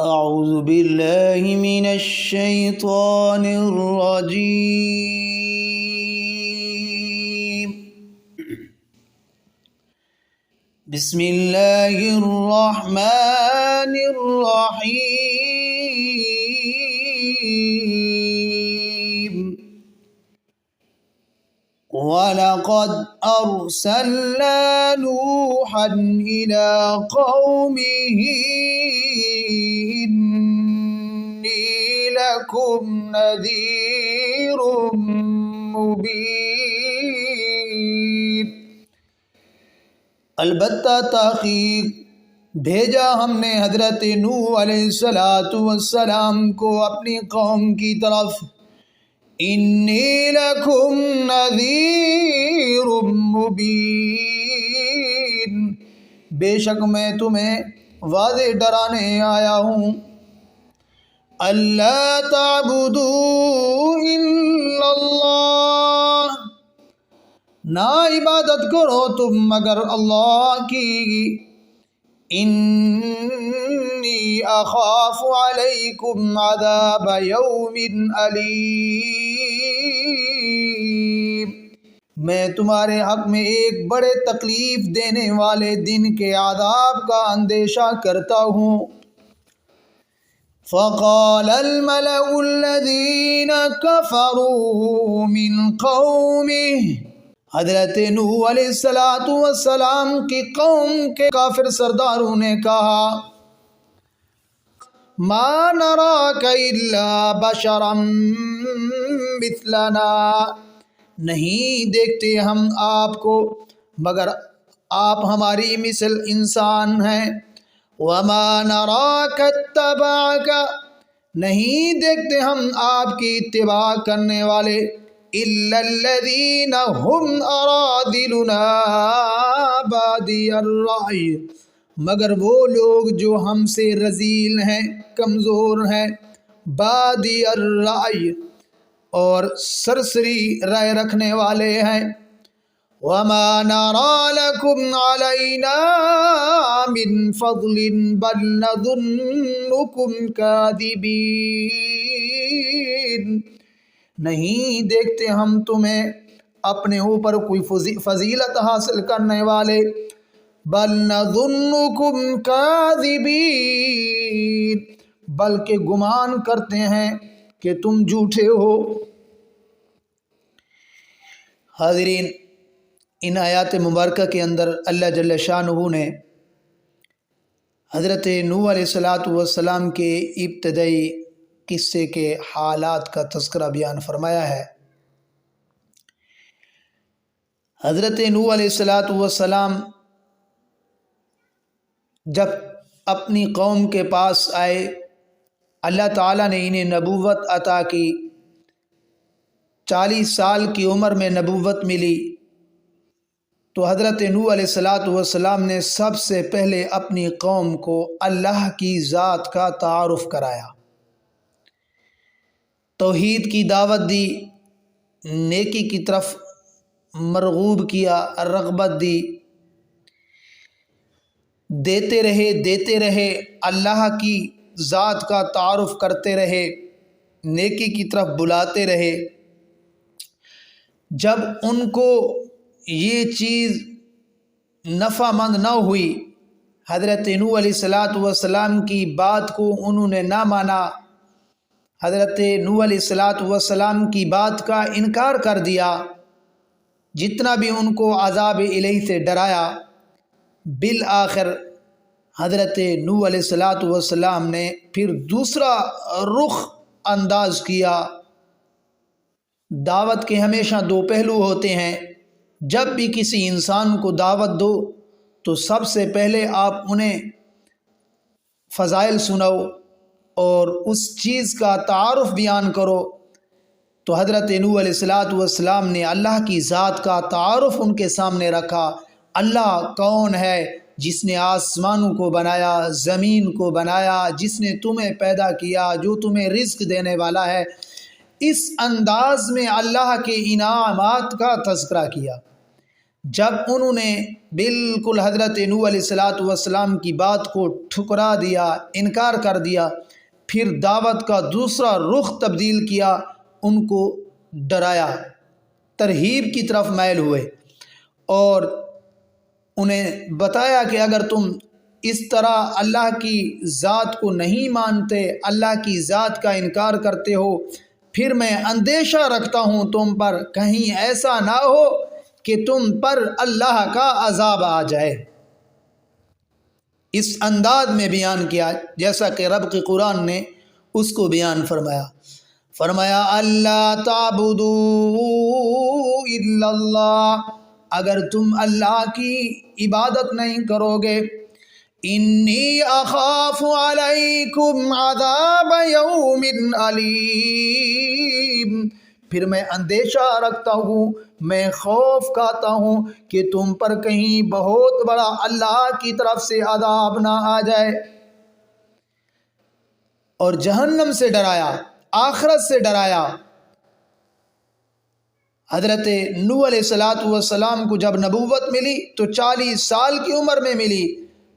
أعوذ بالله من الشيطان الرجيم. بسم الله الرحمن الرحيم. وَلَقَدْ أَرْسَلْنَا نُوحًا إِلَى قَوْمِهِ إِنِّي لَكُمْ نَذِيرٌ مُبِينٌ۔ البتہ تحقیق بھیجا ہم نے حضرت نوح علیہ السلام کو اپنی قوم کی طرف، انی لکم نذیر مبین، بے شک میں تمہیں واضح ڈرانے آیا ہوں، اللہ تعبدوا الا اللہ، نہ عبادت کرو تم مگر اللہ کی، انی اخاف علیکم عذاب یوم علیم، میں تمہارے حق میں ایک بڑے تکلیف دینے والے دن کے عذاب کا اندیشہ کرتا ہوں۔ فقال الملأ الذین کفروا من قومه، حضرت نوح علیہ السلام کی قوم کے کافر سرداروں نے کہا، ما نراک الا بشرا مثلنا، نہیں دیکھتے ہم آپ کو مگر آپ ہماری مثل انسان ہیں، وما نراک اتبعک، نہیں دیکھتے ہم آپ کی اتباع کرنے والے، الا الذین هم ارادلنا بادی الرأی، مگر وہ لوگ جو ہم سے رذیل ہیں، کمزور ہیں، بادی الرأی اور سرسری رائے رکھنے والے ہیں، وما نرى لكم علينا من فضل بل نظنكم كاذبين، نہیں دیکھتے ہم تمہیں اپنے اوپر کوئی فضیلت حاصل کرنے والے، بل نظنکم کاذبین، بلکہ گمان کرتے ہیں کہ تم جھوٹے ہو۔ حاضرین، ان آیات مبارکہ کے اندر اللہ جل شانہ نے حضرت نوح علیہ السلام کے ابتدائی قصے کے حالات کا تذکرہ بیان فرمایا ہے۔ حضرت نوح علیہ السلام جب اپنی قوم کے پاس آئے، اللہ تعالیٰ نے انہیں نبوت عطا کی، 40 سال کی عمر میں نبوت ملی، تو حضرت نوح علیہ السلام نے سب سے پہلے اپنی قوم کو اللہ کی ذات کا تعارف کرایا، توحید کی دعوت دی، نیکی کی طرف مرغوب کیا، رغبت دی، دیتے رہے، اللہ کی ذات کا تعارف کرتے رہے، نیکی کی طرف بلاتے رہے۔ جب ان کو یہ چیز نفع مند نہ ہوئی، حضرت نوح علیہ السلام کی بات کو انہوں نے نہ مانا، حضرت نوح علیہ السلام کی بات کا انکار کر دیا، جتنا بھی ان کو عذاب الہی سے ڈرایا، بالآخر حضرت نوح علیہ السلام نے پھر دوسرا رخ انداز کیا۔ دعوت کے ہمیشہ دو پہلو ہوتے ہیں، جب بھی کسی انسان کو دعوت دو تو سب سے پہلے آپ انہیں فضائل سناؤ اور اس چیز کا تعارف بیان کرو، تو حضرت نوح علیہ السلام نے اللہ کی ذات کا تعارف ان کے سامنے رکھا۔ اللہ کون ہے؟ جس نے آسمانوں کو بنایا، زمین کو بنایا، جس نے تمہیں پیدا کیا، جو تمہیں رزق دینے والا ہے۔ اس انداز میں اللہ کے انعامات کا تذکرہ کیا۔ جب انہوں نے بالکل حضرت نوح علیہ السلام کی بات کو ٹھکرا دیا، انکار کر دیا، پھر دعوت کا دوسرا رخ تبدیل کیا، ان کو ڈرایا، ترہیب کی طرف مائل ہوئے اور انہیں بتایا کہ اگر تم اس طرح اللہ کی ذات کو نہیں مانتے، اللہ کی ذات کا انکار کرتے ہو، پھر میں اندیشہ رکھتا ہوں تم پر، کہیں ایسا نہ ہو کہ تم پر اللہ کا عذاب آ جائے۔ اس انداز میں بیان کیا جیسا کہ رب کے قرآن نے اس کو بیان فرمایا اللہ تعبدوا الا اللہ، اگر تم اللہ کی عبادت نہیں کرو گے، انی اخاف علیکم عذاب یوم علیم، پھر میں اندیشہ رکھتا ہوں، میں خوف کھاتا ہوں کہ تم پر کہیں بہت بڑا اللہ کی طرف سے عذاب نہ آ جائے۔ اور جہنم سے ڈرایا، آخرت سے ڈرایا۔ حضرت نوح علیہ السلام کو جب نبوت ملی تو 40 سال کی عمر میں ملی،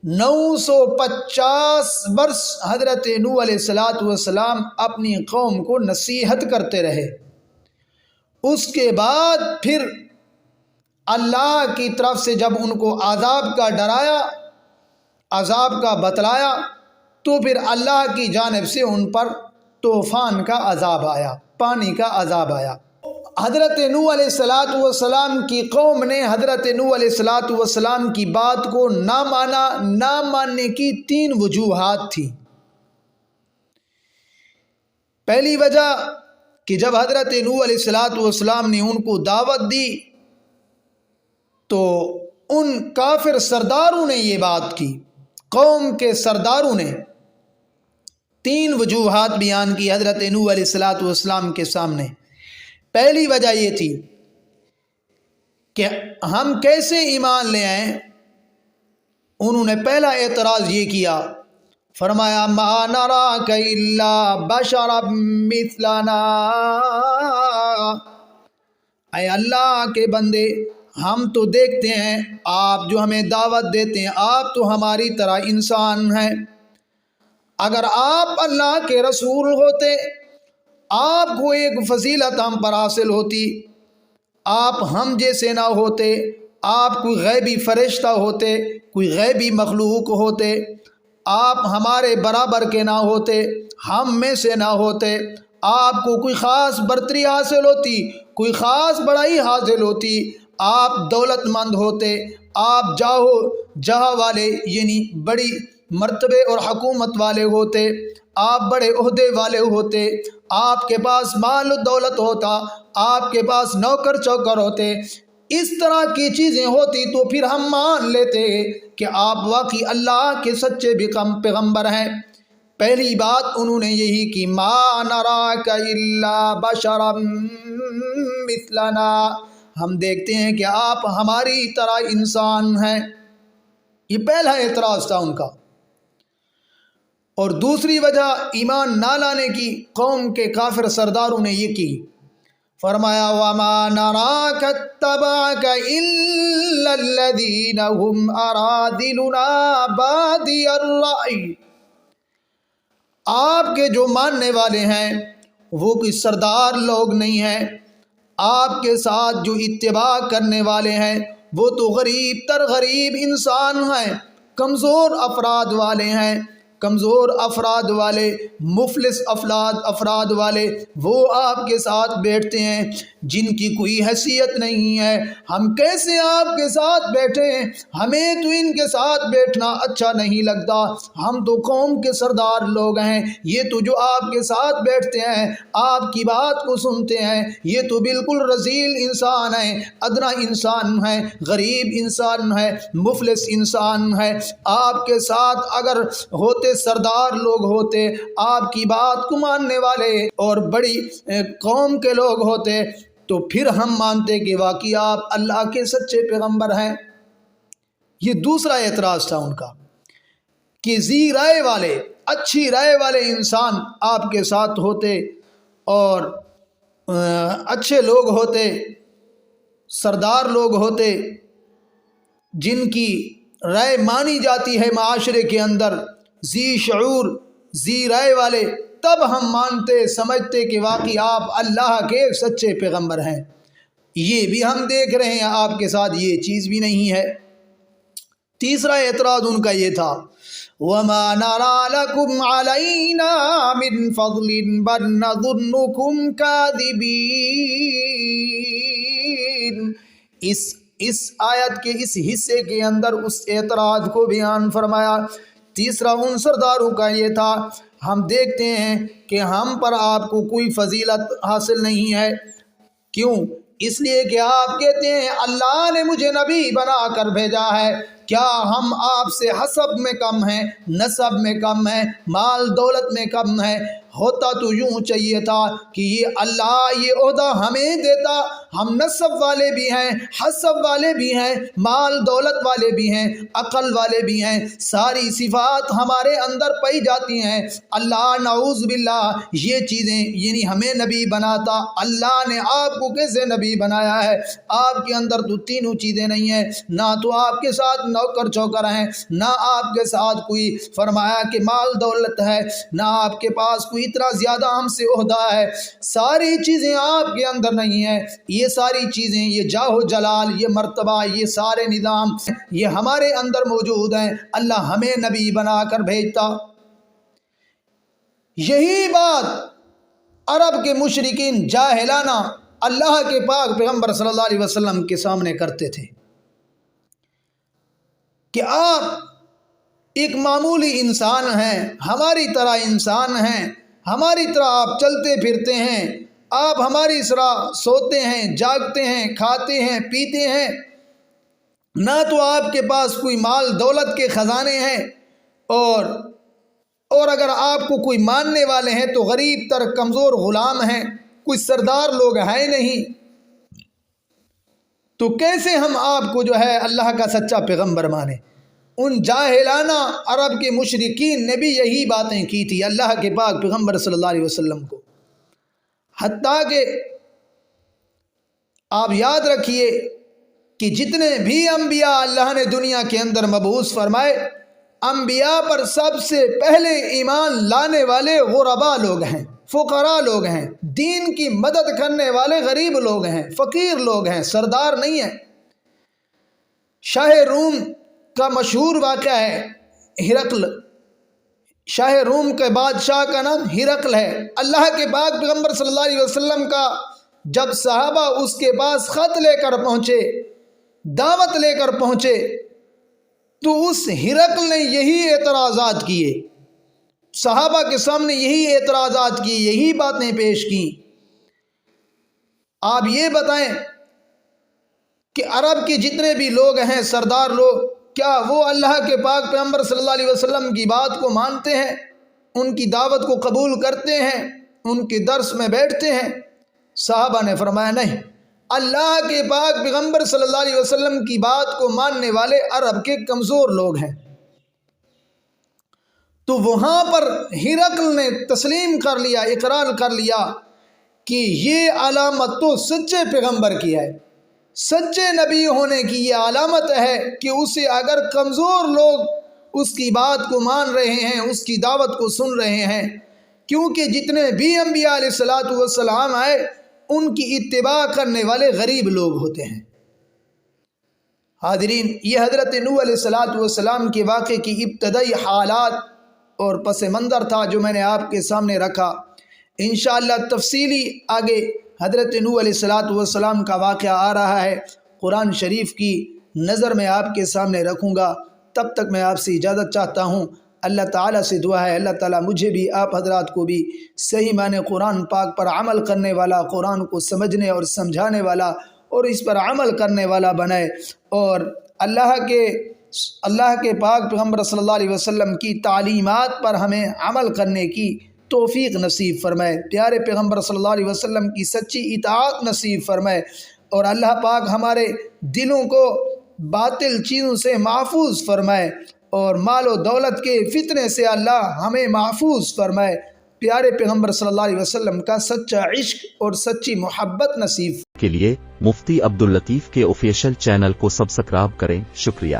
950 برس حضرت نوح علیہ السلام اپنی قوم کو نصیحت کرتے رہے۔ اس کے بعد پھر اللہ کی طرف سے جب ان کو عذاب کا ڈرایا، عذاب کا بتلایا، تو پھر اللہ کی جانب سے ان پر طوفان کا عذاب آیا، پانی کا عذاب آیا۔ حضرت نوح علیہ السلام کی قوم نے حضرت نوح علیہ السلام کی بات کو نہ مانا۔ نہ ماننے کی 3 وجوہات تھی۔ پہلی وجہ کہ جب حضرت نوح علیہ السلام نے ان کو دعوت دی تو ان کافر سرداروں نے یہ بات کی، قوم کے سرداروں نے 3 وجوہات بیان کی حضرت نوح علیہ السلام کے سامنے۔ پہلی وجہ یہ تھی کہ ہم کیسے ایمان لے آئیں۔ انہوں نے پہلا اعتراض یہ کیا، فرمایا ما نراک الا بشرا مثلنا، اے اللہ کے بندے، ہم تو دیکھتے ہیں آپ جو ہمیں دعوت دیتے ہیں، آپ تو ہماری طرح انسان ہیں۔ اگر آپ اللہ کے رسول ہوتے، آپ کو ایک فضیلت ہم پر حاصل ہوتی، آپ ہم جیسے نہ ہوتے، آپ کوئی غیبی فرشتہ ہوتے، کوئی غیبی مخلوق ہوتے، آپ ہمارے برابر کے نہ ہوتے، ہم میں سے نہ ہوتے، آپ کو کوئی خاص برتری حاصل ہوتی، کوئی خاص بڑائی حاصل ہوتی، آپ دولت مند ہوتے، آپ جاہ والے یعنی بڑی مرتبے اور حکومت والے ہوتے، آپ بڑے عہدے والے ہوتے، آپ کے پاس مال و دولت ہوتا، آپ کے پاس نوکر چوکر ہوتے، اس طرح کی چیزیں ہوتی تو پھر ہم مان لیتے کہ آپ واقعی اللہ کے سچے پیغمبر ہیں۔ پہلی بات انہوں نے یہی کی، ما نراک الا بشرا مثلنا، ہم دیکھتے ہیں کہ آپ ہماری طرح انسان ہیں۔ یہ پہلا اعتراض تھا ان کا۔ اور دوسری وجہ ایمان نہ لانے کی قوم کے کافر سرداروں نے یہ کی، فرمایا وَمَا نَرَاكَ اتَّبَعَكَ إِلَّا الَّذِينَ هُمْ أَرَاذِلُنَا بَادِيَ الرَّأْيِ، آپ کے جو ماننے والے ہیں وہ کوئی سردار لوگ نہیں ہیں، آپ کے ساتھ جو اتباع کرنے والے ہیں وہ تو غریب تر غریب انسان ہیں، کمزور افراد والے ہیں، کمزور افراد والے، مفلس افراد والے، وہ آپ کے ساتھ بیٹھتے ہیں جن کی کوئی حیثیت نہیں ہے۔ ہم کیسے آپ کے ساتھ بیٹھیں؟ ہمیں تو ان کے ساتھ بیٹھنا اچھا نہیں لگتا، ہم تو قوم کے سردار لوگ ہیں، یہ تو جو آپ کے ساتھ بیٹھتے ہیں، آپ کی بات کو سنتے ہیں، یہ تو بالکل رذیل انسان ہیں، ادنا انسان ہیں، غریب انسان ہے، مفلس انسان ہے۔ آپ کے ساتھ اگر ہوتے سردار لوگ ہوتے، آپ کی بات کو ماننے والے اور بڑی قوم کے لوگ ہوتے تو پھر ہم مانتے کہ واقعی آپ اللہ کے سچے پیغمبر ہیں۔ یہ دوسرا اعتراض تھا ان کا کہ ذی رائے والے، اچھی رائے والے انسان آپ کے ساتھ ہوتے اور اچھے لوگ ہوتے، سردار لوگ ہوتے، جن کی رائے مانی جاتی ہے معاشرے کے اندر، ذی شعور ذی رائے والے، تب ہم مانتے سمجھتے کہ واقعی آپ اللہ کے سچے پیغمبر ہیں۔ یہ بھی ہم دیکھ رہے ہیں آپ کے ساتھ یہ چیز بھی نہیں ہے۔ تیسرا اعتراض ان کا یہ تھا، وَمَا نَرَى لَكُمْ عَلَيْنَا مِن فَضْلٍ بَلْ نَظُنُّكُمْ كَاذِبِينَ۔ اس آیت کے اس حصے کے اندر اس اعتراض کو بیان فرمایا۔ تیسرا عنصر داروں کا یہ تھا، ہم دیکھتے ہیں کہ ہم پر آپ کو کوئی فضیلت حاصل نہیں ہے۔ کیوں؟ اس لیے کہ آپ کہتے ہیں اللہ نے مجھے نبی بنا کر بھیجا ہے۔ کیا ہم آپ سے حسب میں کم ہیں، نسب میں کم ہیں، مال دولت میں کم ہیں؟ ہوتا تو یوں چاہیے تھا کہ یہ اللہ یہ عہدہ ہمیں دیتا، ہم نسب والے بھی ہیں، حسب والے بھی ہیں، مال دولت والے بھی ہیں، عقل والے بھی ہیں، ساری صفات ہمارے اندر پائی جاتی ہیں۔ اللہ نعوذ باللہ یہ چیزیں یعنی ہمیں نبی بناتا۔ اللہ نے آپ کو کیسے نبی بنایا ہے؟ آپ کے اندر تو تینوں چیزیں نہیں ہیں، نہ تو آپ کے ساتھ نوکر چوکر ہیں، نہ آپ کے ساتھ کوئی فرمایا کہ مال دولت ہے، نہ آپ کے پاس کوئی اتنا زیادہ ہم سے عہدہ ہے۔ ساری چیزیں آپ کے اندر نہیں ہیں۔ یہ ساری چیزیں، یہ جاہ و جلال، یہ مرتبہ، یہ سارے نظام یہ ہمارے اندر موجود ہیں۔ اللہ ہمیں نبی بنا کر بھیجتا۔ یہی بات عرب کے مشرکین جاہلانہ اللہ کے پاک پیغمبر صلی اللہ علیہ وسلم کے سامنے کرتے تھے کہ آپ ایک معمولی انسان ہیں، ہماری طرح انسان ہیں، ہماری طرح آپ چلتے پھرتے ہیں، آپ ہماری طرح سوتے ہیں، جاگتے ہیں، کھاتے ہیں، پیتے ہیں، نہ تو آپ کے پاس کوئی مال دولت کے خزانے ہیں، اور اگر آپ کو کوئی ماننے والے ہیں تو غریب تر کمزور غلام ہیں، کوئی سردار لوگ ہیں نہیں، تو کیسے ہم آپ کو جو ہے اللہ کا سچا پیغمبر مانیں؟ ان جاہلانہ عرب کے مشرکین نے بھی یہی باتیں کی تھی اللہ کے پاک پیغمبر صلی اللہ علیہ وسلم کو۔ حتیٰ کہ آپ یاد رکھیے کہ جتنے بھی انبیاء اللہ نے دنیا کے اندر مبعوث فرمائے، انبیاء پر سب سے پہلے ایمان لانے والے غرباء لوگ ہیں، فقراء لوگ ہیں، دین کی مدد کرنے والے غریب لوگ ہیں، فقیر لوگ ہیں، سردار نہیں ہیں۔ شاہ روم کا مشہور واقعہ ہے، ہرقل، شاہ روم کے بادشاہ کا نام ہرقل ہے۔ اللہ کے پاک پیغمبر صلی اللہ علیہ وسلم کا جب صحابہ اس کے پاس خط لے کر پہنچے، دعوت لے کر پہنچے، تو اس ہرقل نے یہی اعتراضات کیے، صحابہ کے سامنے یہی اعتراضات کی، یہی باتیں پیش کی۔ آپ یہ بتائیں کہ عرب کے جتنے بھی لوگ ہیں، سردار لوگ، کیا وہ اللہ کے پاک پیغمبر صلی اللہ علیہ وسلم کی بات کو مانتے ہیں، ان کی دعوت کو قبول کرتے ہیں، ان کے درس میں بیٹھتے ہیں؟ صحابہ نے فرمایا نہیں، اللہ کے پاک پیغمبر صلی اللہ علیہ وسلم کی بات کو ماننے والے عرب کے کمزور لوگ ہیں۔ تو وہاں پر ہرقل نے تسلیم کر لیا، اقرار کر لیا کہ یہ علامت تو سچے پیغمبر کی ہے، سچے نبی ہونے کی یہ علامت ہے کہ اسے اگر کمزور لوگ اس کی بات کو مان رہے ہیں، اس کی دعوت کو سن رہے ہیں، کیونکہ جتنے بھی انبیاء علیہ الصلوۃ والسلام آئے ان کی اتباع کرنے والے غریب لوگ ہوتے ہیں۔ حاضرین، یہ حضرت نوح علیہ الصلوۃ والسلام کے واقعے کی ابتدائی حالات اور پس منظر تھا جو میں نے آپ کے سامنے رکھا۔ انشاءاللہ تفصیلی آگے حضرت نوح علیہ الصلوۃ والسلام کا واقعہ آ رہا ہے، قرآن شریف کی نظر میں آپ کے سامنے رکھوں گا۔ تب تک میں آپ سے اجازت چاہتا ہوں۔ اللہ تعالیٰ سے دعا ہے اللہ تعالیٰ مجھے بھی آپ حضرات کو بھی صحیح معنی قرآن پاک پر عمل کرنے والا، قرآن کو سمجھنے اور سمجھانے والا اور اس پر عمل کرنے والا بنائے، اور اللہ کے پاک پیغمبر صلی اللہ علیہ وسلم کی تعلیمات پر ہمیں عمل کرنے کی توفیق نصیب فرمائے، پیارے پیغمبر صلی اللہ علیہ وسلم کی سچی اطاعت نصیب فرمائے، اور اللہ پاک ہمارے دلوں کو باطل چیزوں سے محفوظ فرمائے، اور مال و دولت کے فتنے سے اللہ ہمیں محفوظ فرمائے، پیارے پیغمبر صلی اللہ علیہ وسلم کا سچا عشق اور سچی محبت نصیب کے لیے مفتی عبداللطیف کے آفیشیل چینل کو سبسکرائب کریں۔ شکریہ۔